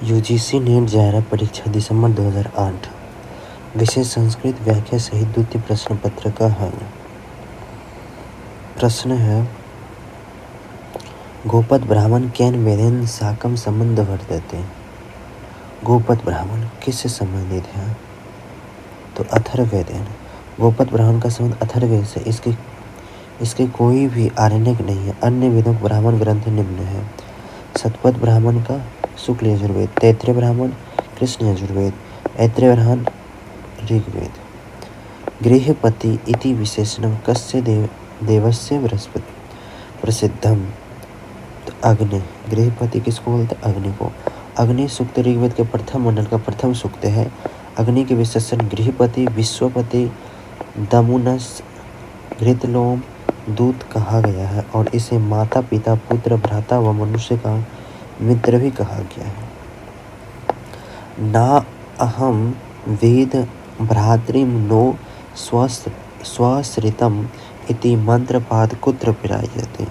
UGC net Zaira परीक्षा दिसंबर 2008। विषय संस्कृत व्याख्या सहित द्वितीय प्रश्न पत्र का हल। प्रश्न है गोपद ब्राह्मण केन वेदेन साकम संबंध वर्तते। गोपद ब्राह्मण किससे संबंधित है? तो अथर्ववेदेन। गोपद ब्राह्मण का संबंध अथर्ववेद से। इसके कोई भी आरण्यक नहीं है। अन्य वेदों के ब्राह्मण ग्रंथ निम्न है। शतपथ ब्राह्मण का शुक्ल यजुर्वेद, तैत्तिरीय ब्राह्मण कृष्ण यजुर्वेद, ऐत्रेय ब्राह्मण ऋग्वेद। गृहपति इति विशेषणम कस्य देवस्य बृहस्पति प्रसिद्धम। तो अग्नि। गृहपति किसको बोलते? अग्नि को। अग्नि सूक्त ऋग्वेद के प्रथम मंडल का प्रथम सूक्त है। अग्नि के विशेषण गृहपति, विश्वपति, दमुनस, घृतलोम, दूत कहा गया है और इसे माता पिता पुत्र भ्राता व मनुष्य का मित्र भी कहा गया है। ना अहम वेद भ्रातृम नो स्वश्रितम इति मंत्रपाद कुत्र विराजते।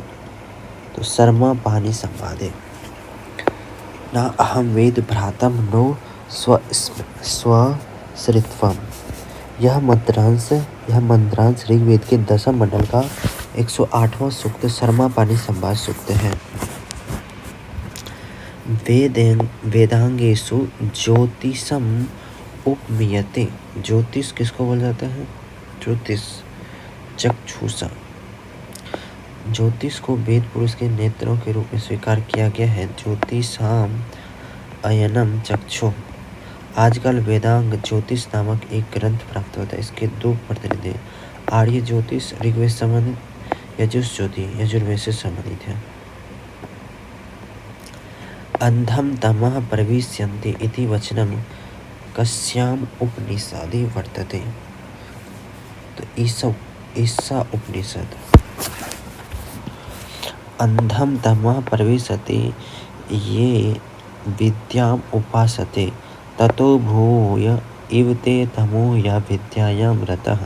तो शर्मा पानी संवादे। ना अहम वेद भ्रातम नो स्वश्रित्वम। यह मंत्रांश ऋग्वेद के दशम मंडल का 108वां सूक्त शर्मा पानी संवाद सूक्त है। वेदांगेषु ज्योतिषम उपमीयते। ज्योतिष किसको बोला जाता है? ज्योतिष चक्षुषा। ज्योतिष को वेद पुरुष के नेत्रों के रूप में स्वीकार किया गया है। ज्योतिषाम अयनम चक्षु। आजकल वेदांग ज्योतिष नामक एक ग्रंथ प्राप्त होता है। इसके दो प्रतिनिधि आर्य ज्योतिष ऋग्वेद संबंधित, यजुष ज्योति यजुर्वेद से संबंधित है। अंधम तमः प्रविश्यन्ति इति वचनम कस्याम उपनिषदि वर्तते। तो ईसा उपनिषद। अंधम तमः प्रविशति ये विद्याम उपासते ततो भूय इव ते तमो या विद्यायां रतः।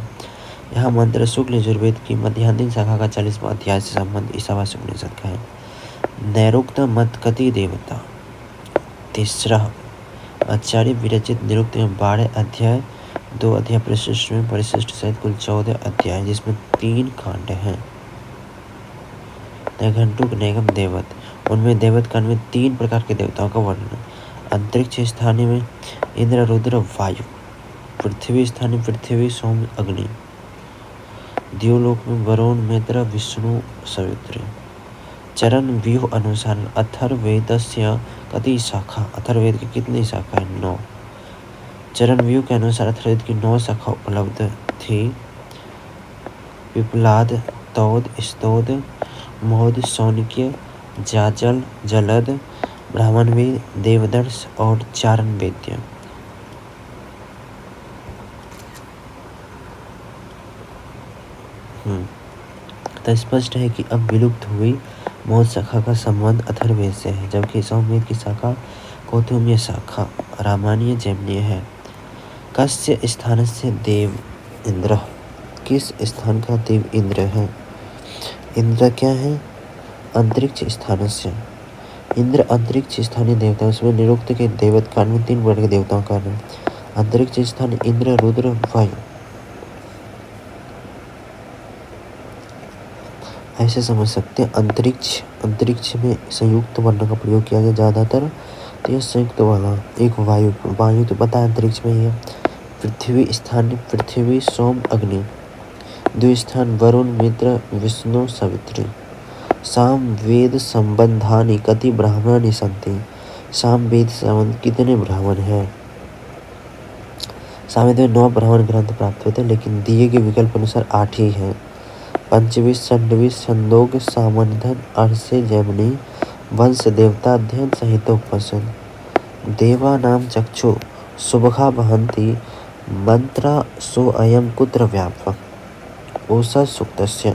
यह मंत्र शुक्ल यजुर्वेद की मध्यान्ह शाखा का 40वां अध्याय से संबंध ईशावास्य उपनिषद का है। नैरुक्त मत कति देवता। तीसरा आचार्य विरचित निरुक्त में 12 अध्याय, 2 अध्याय परिशिष्ट में परिशिष्ट सहित कुल 14 अध्याय, जिसमें 3 कांड हैं। नैघंटुक नैगम देवत। उनमें देवत कांड में 3 प्रकार के देवताओं का वर्णन। अंतरिक्ष स्थानीय में इंद्र रुद्र वायु। पृथ्वी स्थानीय पृथ्वी सोम अग्नि। द्युलोक में वरुण मित्र विष्णु सवित्री। चरण व्यूह अनुसार अथर्ववेदस्य कति शाखा। अथर्ववेद की कितनी शाखा है? 9। चरण व्यूह के अनुसार अथर्ववेद की 9 शाखा उपलब्ध थी। पिप्पलाद, तौद, स्तोद, महोद, शौनक्य, जाजल, जलद, ब्राह्मणवेद, देवदर्श और चारण वेद्य। तो स्पष्ट है कि अब विलुप्त हुई मौत शाखा का संबंध अथर्ववेद से है, जबकि सामवेद की शाखा कौतुम्य शाखा रामायणीय जैमिनीय है। कस्य स्थान से देव इंद्र। किस स्थान का देव इंद्र है? इंद्र क्या है? अंतरिक्ष स्थान से। इंद्र अंतरिक्ष स्थानीय देवता। उसमें निरुक्त के देवत कांड में 3 वर्ग के देवताओं का नाम। अंतरिक्ष स्थान इंद्र रुद्र वायु। ऐसे समझ सकते हैं अंतरिक्ष में संयुक्त वर्ण का प्रयोग किया गया ज्यादातर। तो यह संयुक्त वाला एक वायु तो पता है अंतरिक्ष में ही है। पृथ्वी स्थान पृथ्वी सोम अग्नि। द्विस्थान वरुण मित्र विष्णु सवित्री। सामवेद संबंधानि कति ब्राह्मणानि सन्ति। सामवेद संबंध कितने ब्राह्मण हैं? सामवेद में 9 ब्राह्मण ग्रंथ प्राप्त हुए थे, लेकिन दिए गए विकल्प अनुसार 8 ही हैं। पंचविश, षण्डविश, छंदोग, सामंधन, अर्षे, जैमिनी, वंश, देवताध्ययन, संहितोपनिषद। देवानां चक्षु शुभगा वहन्ति मंत्रा सो अयं कुत्र व्यापक। ओषा सूक्तस्य।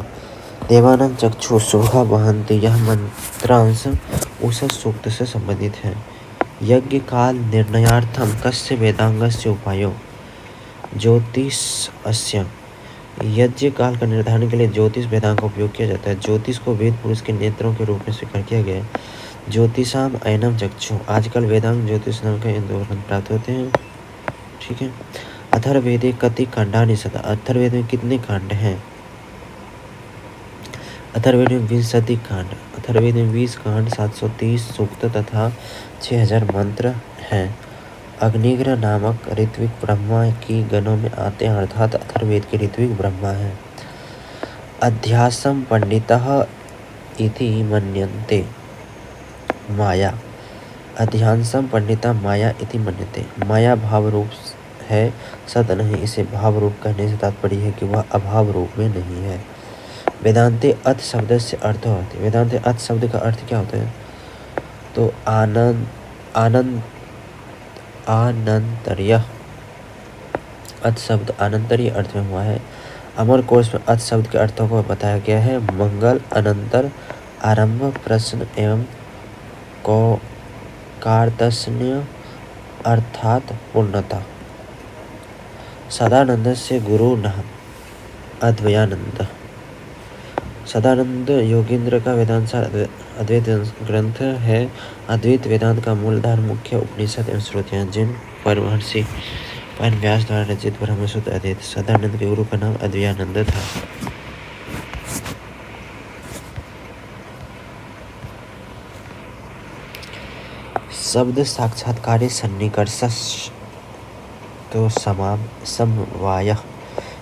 देवानां चक्षु शुभगा वहन्ति। यह मंत्रांश उषा सूक्त से संबंधित है। यज्ञ काल निर्णयार्थम कस्य वेदांगस्य उपायो। ज्योतिषस्य। यज्ञ काल का निर्धारण के लिए ज्योतिष वेदांग का उपयोग किया जाता है। ज्योतिष को वेद पुरुष के नेत्रों के रूप में स्वीकार किया गया है। ज्योतिषाम अयनम चक्षु, आजकल वेदांग ज्योतिष नाम के इन दो ग्रंथ प्राप्त होते हैं। ठीक है। अथर्ववेदे कति खंडानि सदा, अथर्ववेद में कितने खंड हैं? अथर्ववेद में 20 खंड, अथर्ववेद में 20 खंड, 730 सूक्त तथा 6000 मंत्र हैं। अग्निग्रह नामक ऋत्विक ब्रह्मा की गणों में आते हैं, अर्थात अथर्ववेद के ऋत्विक ब्रह्मा हैं। अध्यासम पंडितः इति मन्यन्ते माया, अध्यांसम पंडिता माया इति मन्यते, माया भाव रूप है, सत नहीं। इसे भाव रूप कहने से तात्पर्य है कि वह अभाव रूप में नहीं है। वेदांते अथ शब्द से अर्थ होते, वेदांते अथ शब्द का अर्थ क्या होता है? तो आनंद आनंतर्य, अथ शब्द आनंतर्य अर्थ में हुआ है। अमर कोश में अथ शब्द के अर्थों को बताया गया है। मंगल, अनंतर, आरंभ, प्रश्न एवं कार्तस्न्य अर्थात पूर्णता। सदानंद से गुरु नः अद्वयानंद, सदानंद योगींद्र का वेदांत सार अद्वैत ग्रंथ है। अद्वैत वेदांत का मूलधार मुख्य उपनिषद एवं श्रुतियाँ, जिन पर महर्षि व्यास द्वारा रचित ब्रह्मसूत्र अद्वैत। सदानंद के गुरु का नाम अद्वयानंद था। शब्द साक्षात्कारी सन्निकर्ष, तो समवाय,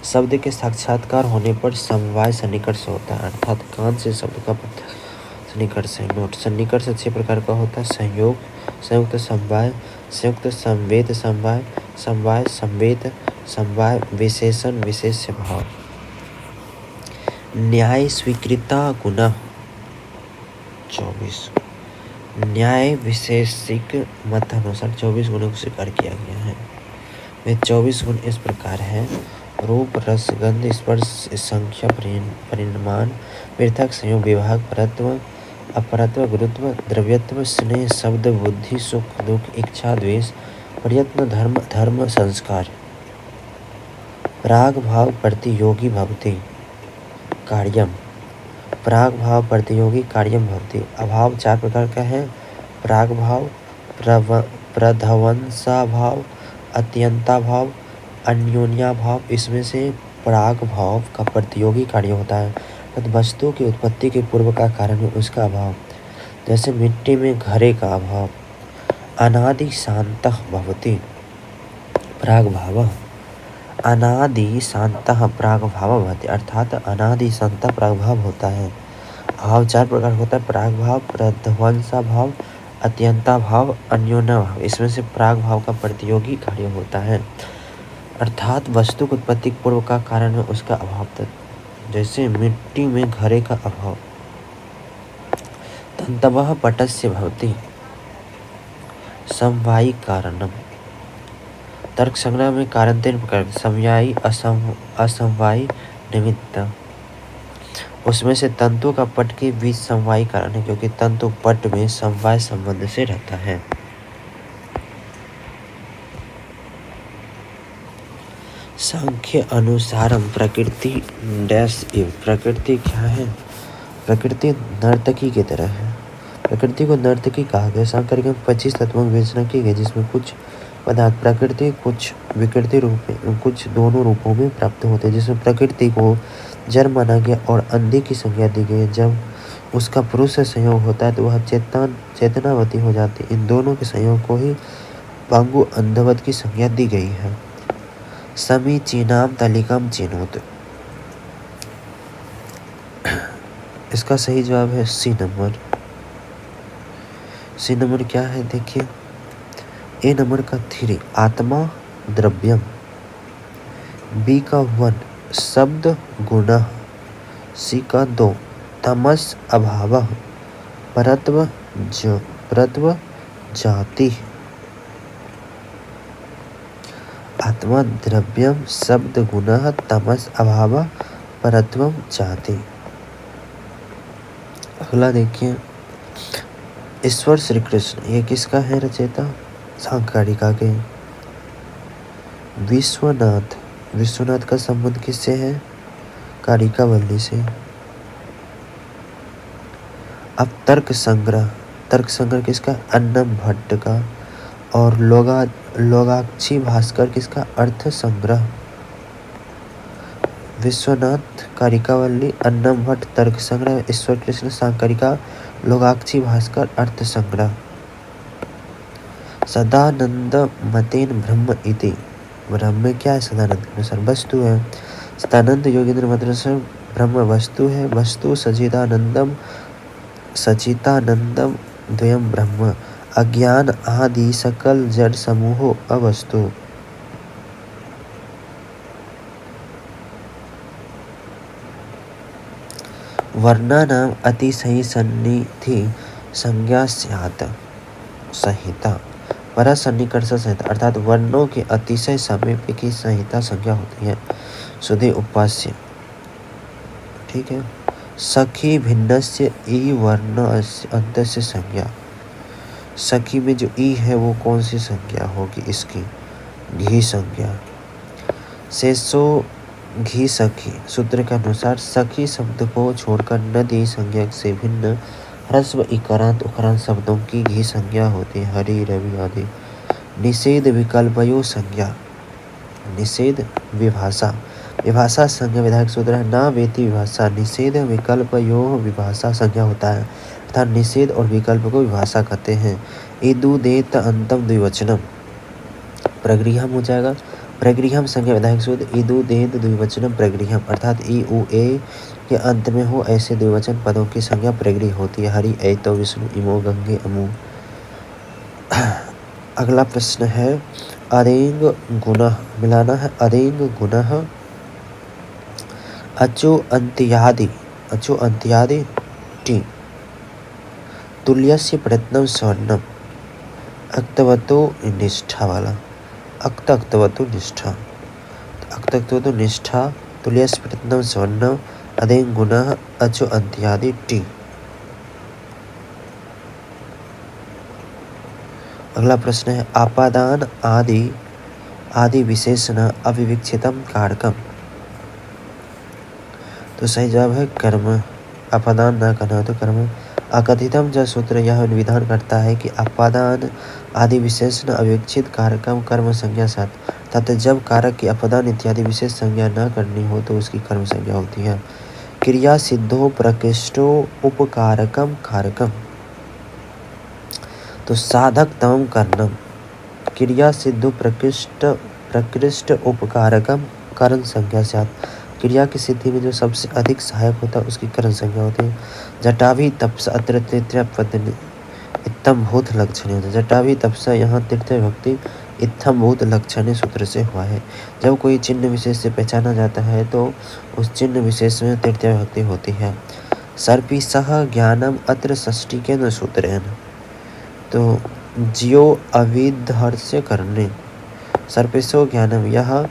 शब्द के साक्षात्कार होने पर समवाय सन्निकर्ष होता है, अर्थात कान से शब्द का सन्निकर्ष है। नोट, सन्निकर्ष 6 प्रकार का होता है। संयोग, संयुक्त समवाय, संयुक्त संवेद समवाय, समवाय संवेद समवाय, विशेषण विशेष्य भाव। न्याय स्वीकृता गुण 24, न्याय विशेषिक मत अनुसार 24 गुणों को स्वीकार किया गया है। वे 24 गुण इस प्रकार हैं: रूप, रस, गंध, स्पर्श, संख्या, परिमाण, पृथक, संयोग, विभाग, परत्व, अपरत्व, गुरुत्व, द्रव्यत्व, स्नेह, शब्द, बुद्धि, सुख दुख, इच्छा, द्वेष, प्रयत्न, धर्म, धर्म, संस्कार। प्राग भाव प्रतियोगी भवति कार्यम, प्राग भाव प्रतियोगी कार्यम भवति। अभाव 4 प्रकार का है: प्राग भाव, प्रध्वंसा भाव, अत्यंता भाव, अन्योन्या भाव। इसमें से प्राग भाव का प्रतियोगी कार्य होता है, तथा वस्तु की उत्पत्ति के पूर्व का कारण है उसका अभाव, जैसे मिट्टी में घरे का अभाव। अनादि शांतः भवति प्राग भाव, अनादि शांतः प्राग भाव भवति, अर्थात अनादि शांता प्राग भाव होता है। भाव 4 प्रकार होता है: प्राग भाव, प्रध्वंसा भाव, अत्यंता भाव, अन्योन्या भाव। इसमें से प्राग भाव का प्रतियोगी कार्य होता है, अर्थात वस्तु की उत्पत्ति पूर्व का कारण है उसका अभाव, जैसे मिट्टी में घरे का अभाव। तंतवः पटस्य भवति समवायी कारणम, तर्क संग्रह में कारण 3 प्रकार: समवायी, असमवायी, निमित्त। उसमें से तंतु का पट के बीच समवायी कारण है, क्योंकि तंतु पट में समवाय संबंध से रहता है। सांख्य अनुसारम प्रकृति डैश इव, प्रकृति क्या है? प्रकृति नर्तकी की तरह है। प्रकृति को नर्तकी कहा गया। सांख्य में 25 तत्वों की विवेचना की गई, जिसमें कुछ पदार्थ प्रकृति, कुछ विकृति रूप में, कुछ दोनों रूपों में प्राप्त होते हैं। जिसमें प्रकृति को जड़ माना गया और अंधे की संज्ञा दी गई है। जब उसका पुरुष से संयोग होता है तो वह चेतनावती हो जाती है। इन दोनों के संयोग को ही पांगु अंधवत की संज्ञा दी गई है। समीचीनाम तलिकाम चिनोत, इसका सही जवाब है सी नंबर। सी नंबर क्या है देखिए। ए नंबर का 3 आत्मा द्रव्यम, बी का 1 शब्द गुण, सी का 2 तमस अभाव, परत्व जाति। आत्मा द्रव्यम, शब्द गुण, तमस अभाव, परत्व जाति। अगला देखिए, ईश्वर श्री कृष्ण, ये किसका है रचयिता? सांख्यकारिका के। विश्वनाथ, विश्वनाथ का संबंध किससे है? कारिका वल्ली से। अब तर्क संग्रह, तर्क संग्रह किसका? अन्नम भट्ट का। और लोगाक्षी भास्कर किसका? अर्थ संग्रह। विश्वनाथ कारिकावल्ली, अन्नम भट्ट तर्क संग्रह, ईश्वर कृष्ण सांकारिका, लोगाक्षी भास्कर अर्थ संग्रह। सदानंद मतेन ब्रह्म इति, ब्रह्म क्या है? सदानंद के अनुसार वस्तु है। सदानंद योगेंद्र मत अनुसार ब्रह्म वस्तु है। वस्तु सचिदानंदम द्वयम ब्रह्म, अज्ञान आदि सकल जड़ समूहो अवस्तु। वर्णानाम अतिशयी सन्निधि संज्ञा स्यात् संहिता, पर सन्निकर्ष संहिता, अर्थात वर्णों के अतिशय समीप की संहिता संज्ञा होती है। सुधे उपास्य, ठीक है। सखी भिन्नस्य ई वर्ण अंतस्य संज्ञा, सखी में जो ई है वो कौन सी संज्ञा होगी? इसकी घी संज्ञा। शेषो घी सखी, सूत्र के अनुसार सखी शब्द को छोड़कर नदी संज्ञक से भिन्न ह्रस्व इकारांत उकारांत शब्दों की घी संज्ञा होती है। हरि रवि आदि। निषेध विकल्पयो संज्ञा, निषेध विभाषा, विभाषा संज्ञा विधायक सूत्र है ना वेति विभाषा, निषेध विकल्पयो विभाषा संज्ञा होता है, अर्थात निषेध और विकल्प को विभाषा कहते हैं। इदु देत अंतम द्विवचनम, प्रगृहम हो जाएगा। प्रगृहम संज्ञा विधायक सूत्र इदु देत द्विवचनम प्रगृहम, अर्थात ई उ ए के अंत में हो ऐसे द्विवचन पदों की संज्ञा प्रगृह होती है। हरि ऐतो विष्णु इमो गंगे अमु। अगला प्रश्न है अरेंग गुणः, मिलाना है अरेंग गुणः अचो अंत्यादि, अचो अंत्यादि टी तुल्यस्य प्रयत्नम स्वर्णम, अक्तवतो निष्ठा वाला, अक्तवतो निष्ठा, अक्तवतो निष्ठा तुल्यस्य प्रयत्नम स्वर्णम अरेंग गुणः अचो अंत्यादि टी। अगला प्रश्न है आपादान आदि विशेषण अविवक्षितम कारकम, तो सही जवाब है कर्म, अपादान ना करना तो कर्म। अकथितम जब सूत्र यह विधान करता है कि अपादान आदि विशेषण अविवक्षित कारकम कर्म संज्ञा साथ, तथा जब कारक की अपादान इत्यादि विशेष संज्ञा न करनी हो तो उसकी कर्म संज्ञा होती है। क्रिया सिद्धो प्रकृष्टो उपकारकम कारकम, तो साधक तम कर्णम, क्रिया सिद्धो प्रकृष्ट उपकारकम करण संज्ञा साथ, क्रिया की सिद्धि में जो सबसे अधिक सहायक होता है उसकी करण संज्ञा होती है। जटाभि तपस अत्र तृतीय पद इत्थम भूत लक्षण होता है। जटाभि तपसा यहाँ तृतीय भक्ति इत्थम भूत लक्षण सूत्र से हुआ है। जब कोई चिन्ह विशेष से पहचाना जाता है तो उस चिन्ह विशेष में तृतीय भक्ति होती है। सर्पी सह ज्ञानम अत्र षष्ठी के सूत्र है, तो जियो अविधर्स्य करने, सर्पेशो ज्ञानम, यह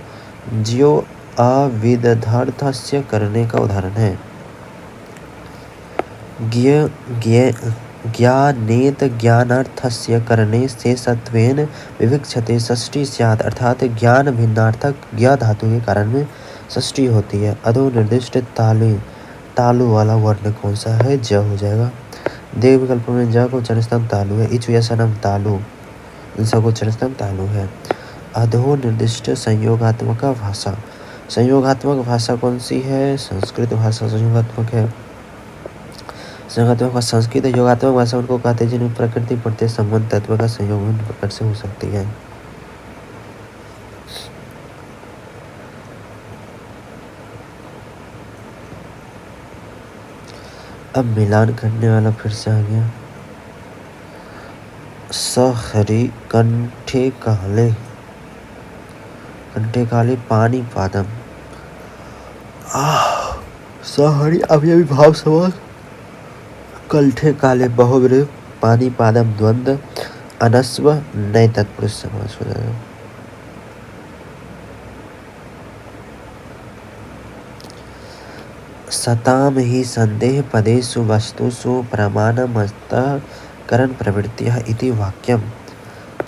जियो अविदधर्थस्य करने का उदाहरण है। ज्ञानेत ज्ञानार्थस्य करने से सत्वेन विविक्षते षष्ठी स्यात्, अर्थात ज्ञान भिन्नार्थक ज्ञा धातु के कारण में षष्ठी होती है। अधो निर्दिष्ट तालु वाला वर्ण कौन सा है? ज हो जाएगा। देव विकल्प में ज को उच्चारण स्थान तालु है। इच यशनम तालु, स को उच्चारण स्थान तालु है। अधो निर्दिष्ट संयोगात्मक भाषा, संयोगात्मक भाषा कौन सी है? संस्कृत भाषा संयोगात्मक है। संयोगात्मक संस्कृत योगात्मक भाषा उनको कहते हैं जिनमें प्रकृति प्रत्यय संबंध तत्व का संयोग विभिन्न प्रकार से हो सकती है। अब मिलान करने वाला फिर से आ गया। सहरी कंठे काले पानी पादम, सहरी अभी भाव समास, कंठे काले बहुब्रीहि पानी पादम द्वंद्व अनस्व नए तत्पुरुष समास हो जाएगा। सताम ही संदेह पदेषु वस्तुषु प्रमाणमतः करण प्रवृत्तिः इति वाक्यम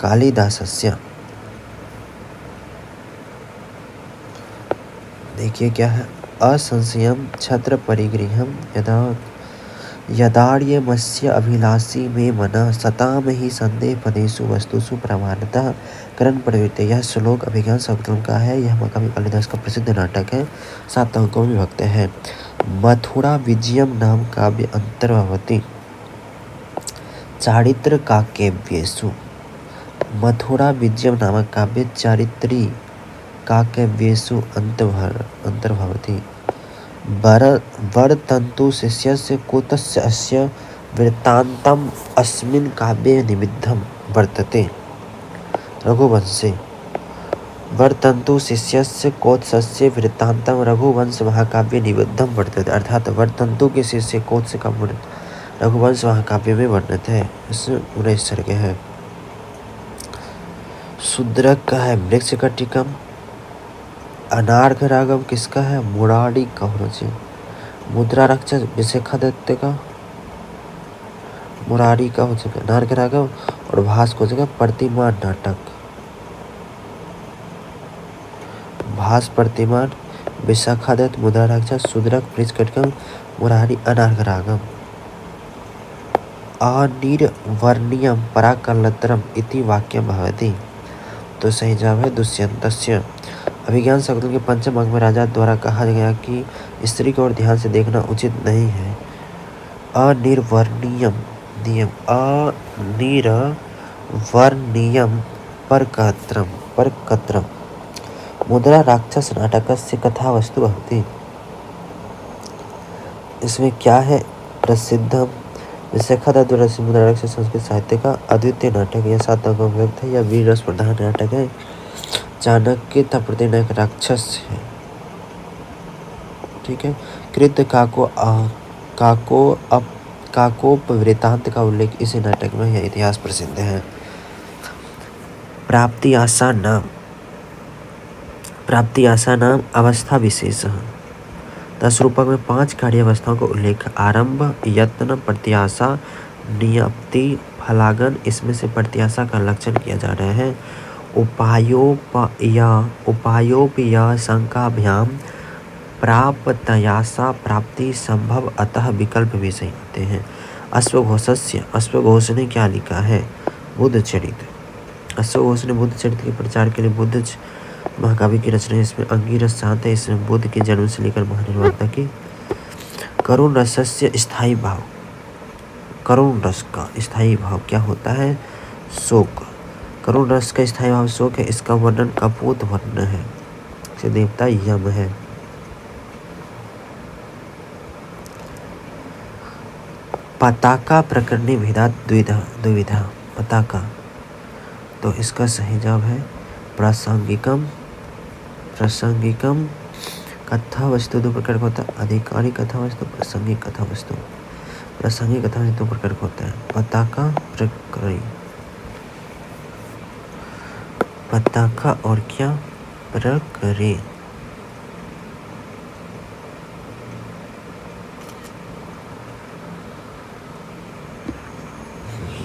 कालिदासस्य। देखिए क्या है, असंशयम छत्र परिगृहम यदा यदार्यमस्य अभिलाषी मे मनः सताम ही संदेह पदेषु वस्तुषु प्रमाणतः करण प्रवृत्ति। यह श्लोक अभिज्ञान शाकुंतलम का है। यह महाकवि कालिदास का प्रसिद्ध नाटक है। 7 अंकों में विभक्त है। मथुरा विजयम नाम काव्य अंतर्भवति चारित्र काव्येषु। मथुरा विजयम नामक काव्य चारित्री काव्येषु अंतर्भवति। वरतन्तु शिष्यस्य कुतस्य अस्य वृत्तान्तम् अस्मिन् काव्ये निबद्धं वर्तते। रघुवंशे वरतन्तु शिष्यस्य कोत्सस्य वृत्तान्तं रघुवंश महाकाव्ये निबद्धं वर्तते। अर्थात वरतन्तु के शिष्य कोत्स का रघुवंश महाकाव्य में वर्णित है। इसमें 19 सर्ग है। शूद्रक का है वृक्ष कटिकम। अनार्घ रागम किसका है? मुरारी कौरव। मुद्रा राक्षस विशेखादित्य का मुरारी का हो चुका अनार्घ रागम। और भास को जगह प्रतिमान नाटक। भास प्रतिमान विशाखादित्य मुद्रा राक्षस शूद्रक वृक्ष कटिकम मुरारी अनार्घ रागम। अनिर्वर्णीयम पराकलत्रम इति वाक्यम भवति। तो सही जवाब है दुष्यंतस्य। अभिज्ञान शाकुंतलम के पंचम अंक में राजा द्वारा कहा गया कि स्त्री की ओर ध्यान से देखना उचित नहीं है। अनिर्वर्णीयम नियम अनिर्वर्णीयम परकत्रम मुद्रा राक्षस नाटकस्य कथा वस्तु भवति। इसमें क्या है? प्रसिद्धम विशेखादित्य द्वारा मुद्रा राक्षस संस्कृत साहित्य का अद्वितीय नाटक। यह 7 अंकों में व्यक्त है। यह वीर रस प्रधान नाटक है। चाणक्य था प्रतिनायक राक्षस है। ठीक है। कृत काकोप वृत्तांत का उल्लेख इसी नाटक में। यह इतिहास प्रसिद्ध है। प्राप्ति आशा नाम अवस्था विशेष। 10 रूपक में 5 कार्य अवस्थाओं का उल्लेख। आरंभ, यत्न, प्रत्याशा, नियप्ति, फलागन। इसमें से प्रत्याशा का लक्षण किया जा रहा है। उपायोपय शंकाभ्याम प्राप्तयासा प्राप्ति संभव अतः विकल्प भी सही होते हैं। अश्वघोष ने क्या लिखा है? बुद्ध चरित। अश्वघोष ने बुद्ध चरित्र के प्रचार के लिए बुद्ध महाकाव्य की रचना है। इसमें अंगिरस शांत है। इसमें बुद्ध के जन्म से लेकर महानिर्वाण तक की। करुण रसस्य स्थायी भाव। करुण रस का स्थायी भाव क्या होता है? शोक। करुण रस का स्थायी भाव शोक है। इसका वर्णन कपूत वर्ण है। इसे देवता यम है। पताका प्रकरणी भेदा द्विविधा। पताका तो इसका सही जवाब है प्रासंगिकम कथा वस्तु 2 प्रकार का होता है। अधिकारी कथा वस्तु, प्रासंगिक कथा वस्तु। प्रासंगिक कथा वस्तु 2 प्रकार का होता है। पताका प्रकरण। पताका और क्या? प्रकरण।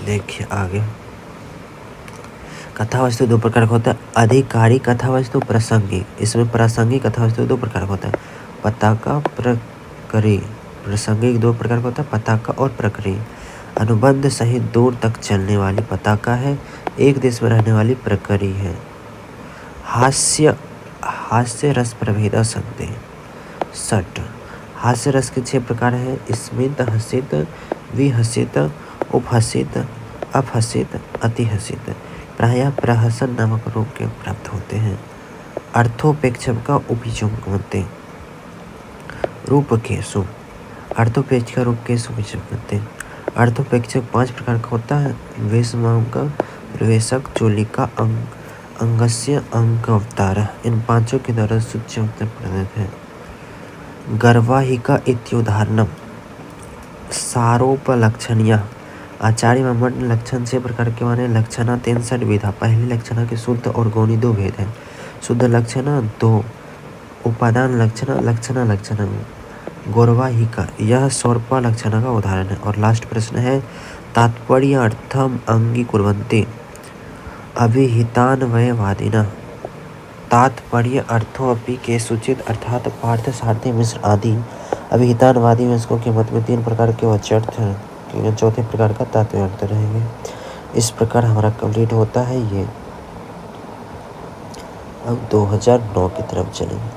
देखिए आगे। कथा वस्तु 2 प्रकार का होता है। अधिकारी कथा वस्तु, प्रासंगिक। इसमें प्रासंगिक कथा वस्तु 2 प्रकार का होता है। पताका, प्रकरण। प्रासंगिक 2 प्रकार का होता है, पताका और प्रकरण। अनुबंध सहित दूर तक चलने वाली पताका है। एक देश में रहने वाली प्रकरण है। हास्य रस प्रभेद संदेह। 6 हास्य रस के 6 प्रकार है। स्मित, हसित, विहसित, उपहसित, अपहसित, अतिहसित। प्रायः प्रहसन नामक रोग के प्राप्त होते हैं। अर्थोपेक्षक का उपयुक्त बनते। रूपकेशु। अर्थोपेक्षक रूप के उपयुक्त बनते। अर्थोपेक्षक 5 प्रकार का होता है। वेशमांग, प्रवेशक, चोलिका, अंगस्य, अंग अवतार। इन 5 के द्वारा सूच्य उत्तर प्रदत्त है। गर्वाहिका इत्युदाहरणम। सारोपलक्षणीय। आचार्य मामंड ने लक्षण 6 प्रकार के माने। लक्षणा 63 विधा। पहली लक्षणा के शुद्ध और गौणी 2 भेद है। शुद्ध लक्षणा 2, उपादान लक्षणा गौरवाहिका। यह सौर्पा लक्षणा का उदाहरण है। और लास्ट प्रश्न है तात्पर्य अर्थम अंगीकुर्वन्ति अभिहितान्वयवादिनः। तात्पर्य अर्थों अपि के सूचित अर्थात पार्थ, सारथी, मिश्र आदि अभिहितानवादी वयस्कों के मत में 3 प्रकार के वाच्यार्थ हैं, चौथे प्रकार का तात्पर्यार्थ रहेंगे। इस प्रकार हमारा कंप्लीट होता है ये। अब 2009 की तरफ चलेंगे।